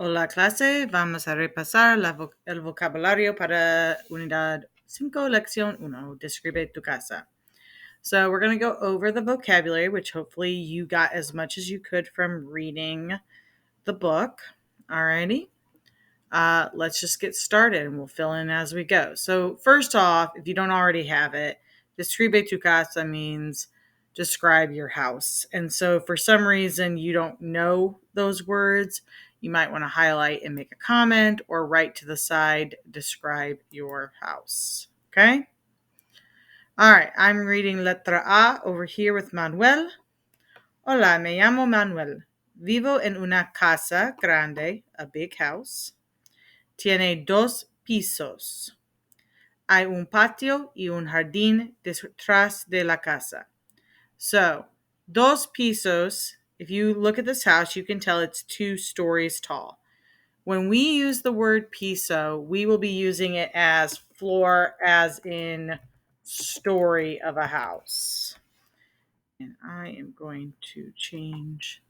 Hola clase, vamos a repasar el vocabulario para unidad 5, lección 1. Describe tu casa. So we're going to go over the vocabulary, which hopefully you got as much as you could from reading the book. Alrighty. Let's just get started and we'll fill in as we go. So first off, if you don't already have it, describe tu casa means describe your house. And so for some reason you don't know those words, you might want to highlight and make a comment or write to the side, describe your house. Okay? All right, I'm reading letra A over here with Manuel. Hola, me llamo Manuel. Vivo en una casa grande, a big house. Tiene 2 pisos. Hay un patio y un jardín detrás de la casa. So, 2 pisos, if you look at this house, you can tell it's 2 stories tall. When we use the word piso, we will be using it as floor, as in story of a house. And I am going to change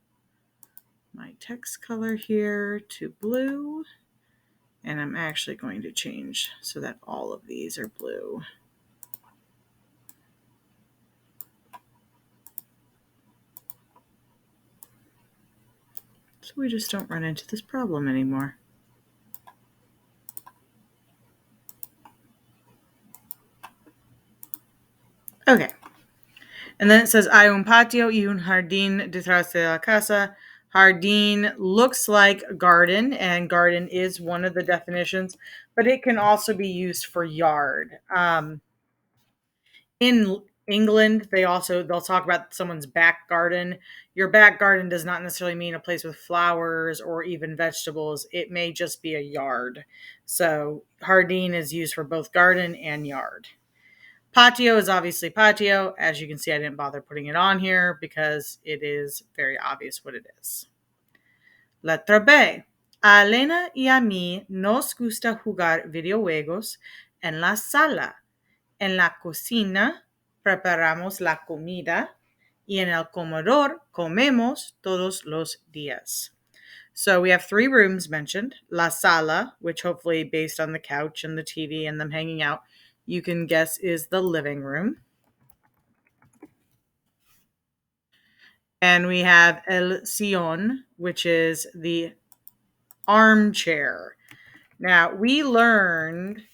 my text color here to blue. And I'm actually going to change so that all of these are blue. So we just don't run into this problem anymore. Okay. And then it says, hay un patio y un jardín detrás de la casa. Jardín looks like garden, and garden is one of the definitions, but it can also be used for yard. In England, they'll talk about someone's back garden. Your back garden does not necessarily mean a place with flowers or even vegetables. It may just be a yard. So jardín is used for both garden and yard. Patio is obviously patio. As you can see, I didn't bother putting it on here because it is very obvious what it is. Letra B. A Elena y a mí nos gusta jugar videojuegos en la sala. En la cocina preparamos la comida y en el comedor comemos todos los días. So we have 3 rooms mentioned. La sala, which hopefully based on the couch and the TV and them hanging out, you can guess is the living room. And we have el sillón, which is the armchair. Now, we learned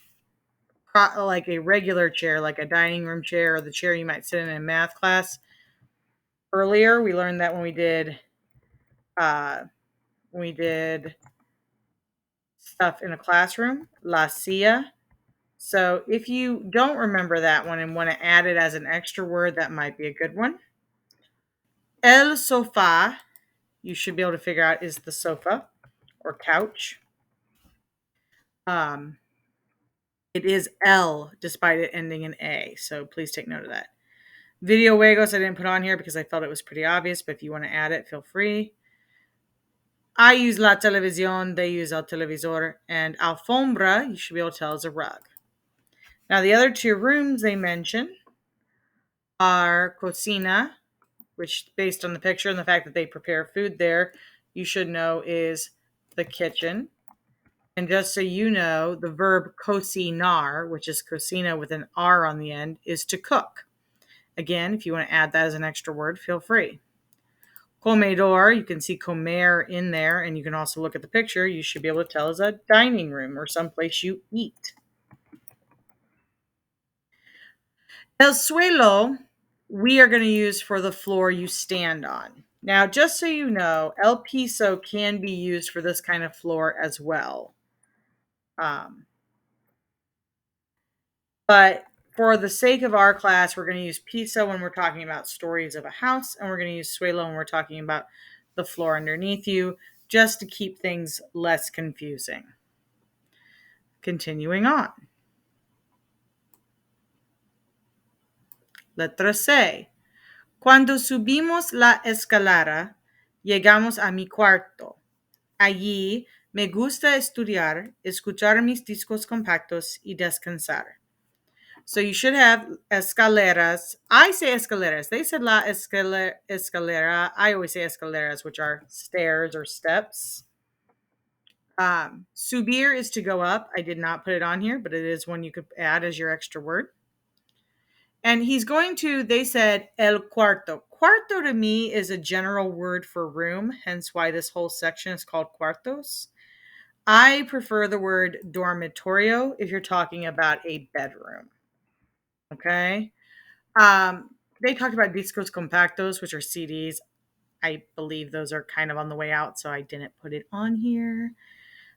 like a regular chair, like a dining room chair or the chair you might sit in math class. Earlier, we learned that when we did stuff in a classroom, la silla. So if you don't remember that one and want to add it as an extra word, that might be a good one. El sofá, you should be able to figure out, is the sofa or couch. It is L despite it ending in A, so please take note of that. Videojuegos I didn't put on here because I felt it was pretty obvious, but if you want to add it, feel free. I use la televisión, they use el televisor, and alfombra, you should be able to tell, is a rug. Now, the other 2 rooms they mention are cocina, which based on the picture and the fact that they prepare food there, you should know is the kitchen. And just so you know, the verb cocinar, which is cocina with an R on the end, is to cook. Again, if you want to add that as an extra word, feel free. Comedor, you can see comer in there, and you can also look at the picture. You should be able to tell is a dining room or someplace you eat. El suelo, we are going to use for the floor you stand on. Now, just so you know, el piso can be used for this kind of floor as well. But for the sake of our class, we're going to use piso when we're talking about stories of a house, and we're going to use suelo when we're talking about the floor underneath you, just to keep things less confusing. Continuing on. Letra C. Cuando subimos la escalera, llegamos a mi cuarto. Allí me gusta estudiar, escuchar mis discos compactos y descansar. So you should have escaleras. I say escaleras. They said la escalera. I always say escaleras, which are stairs or steps. Subir is to go up. I did not put it on here, but it is one you could add as your extra word. And he's going to, they said, el cuarto. Cuarto to me is a general word for room, hence why this whole section is called cuartos. I prefer the word dormitorio if you're talking about a bedroom. Okay. Um, they talked about discos compactos, which are CDs. I believe those are kind of on the way out, so I didn't put it on here.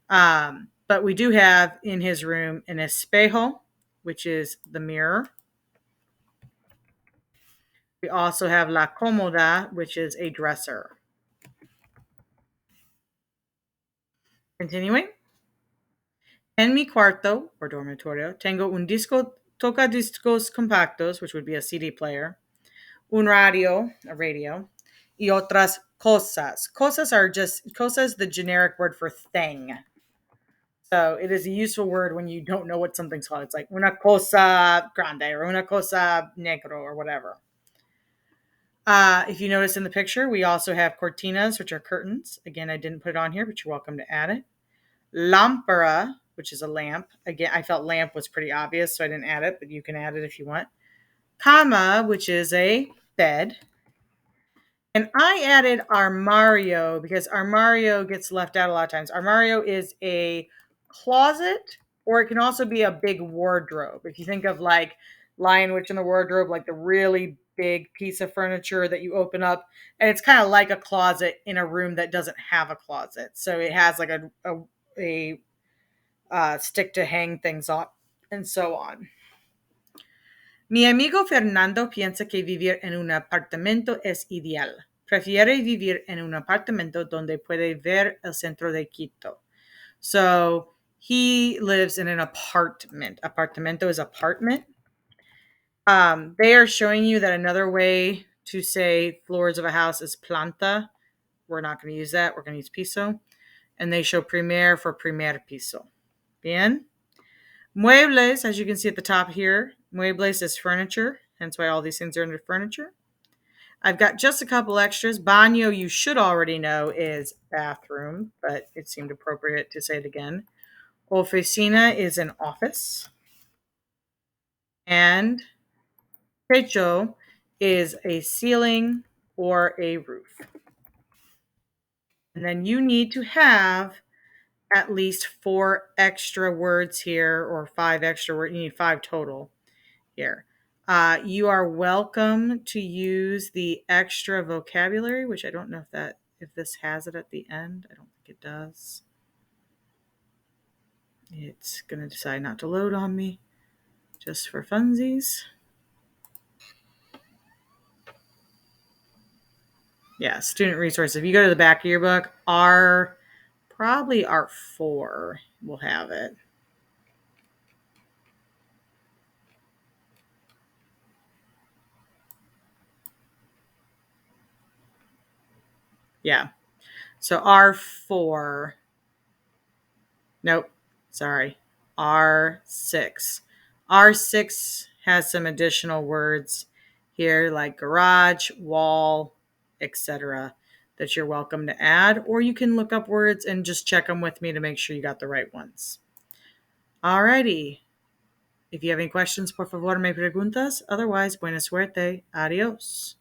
But we do have in his room an espejo, which is the mirror. We also have la cómoda, which is a dresser. Continuing. En mi cuarto, or dormitorio, tengo un disco, toca discos compactos, which would be a CD player, un radio, a radio, y otras cosas. Cosas, the generic word for thing. So it is a useful word when you don't know what something's called. It's like una cosa grande or una cosa negro or whatever. If you notice in the picture, we also have cortinas, which are curtains. Again, I didn't put it on here, but you're welcome to add it. Lampara, which is a lamp. Again, I felt lamp was pretty obvious, so I didn't add it, but you can add it if you want. Cama, which is a bed. And I added armario because armario gets left out a lot of times. Armario is a closet, or it can also be a big wardrobe. If you think of like Lion Witch in the Wardrobe, like the really big piece of furniture that you open up, and it's kind of like a closet in a room that doesn't have a closet. So it has like a stick to hang things on, and so on. Mi amigo Fernando piensa que vivir en un apartamento es ideal. Prefiere vivir en un apartamento donde puede ver el centro de Quito. So he lives in an apartment. Apartamento is apartment. They are showing you that another way to say floors of a house is planta. We're not going to use that. We're going to use piso. And they show primer for primer piso. Bien. Muebles, as you can see at the top here, muebles is furniture, hence why all these things are under furniture. I've got just a couple extras. Baño, you should already know, is bathroom, but it seemed appropriate to say it again. Oficina is an office. And techo is a ceiling or a roof. And then you need to have at least 4 extra words here, or 5 extra words. You need 5 total here. You are welcome to use the extra vocabulary, which I don't know if this has it at the end. I don't think it does. It's going to decide not to load on me just for funsies. Yeah, student resources. If you go to the back of your book, probably R4 will have it. Yeah. So R4. Nope. Sorry. R6. R6 has some additional words here like garage, wall, etc. that you're welcome to add, or you can look up words and just check them with me to make sure you got the right ones. Alrighty. If you have any questions, por favor me preguntas. Otherwise, buena suerte. Adios.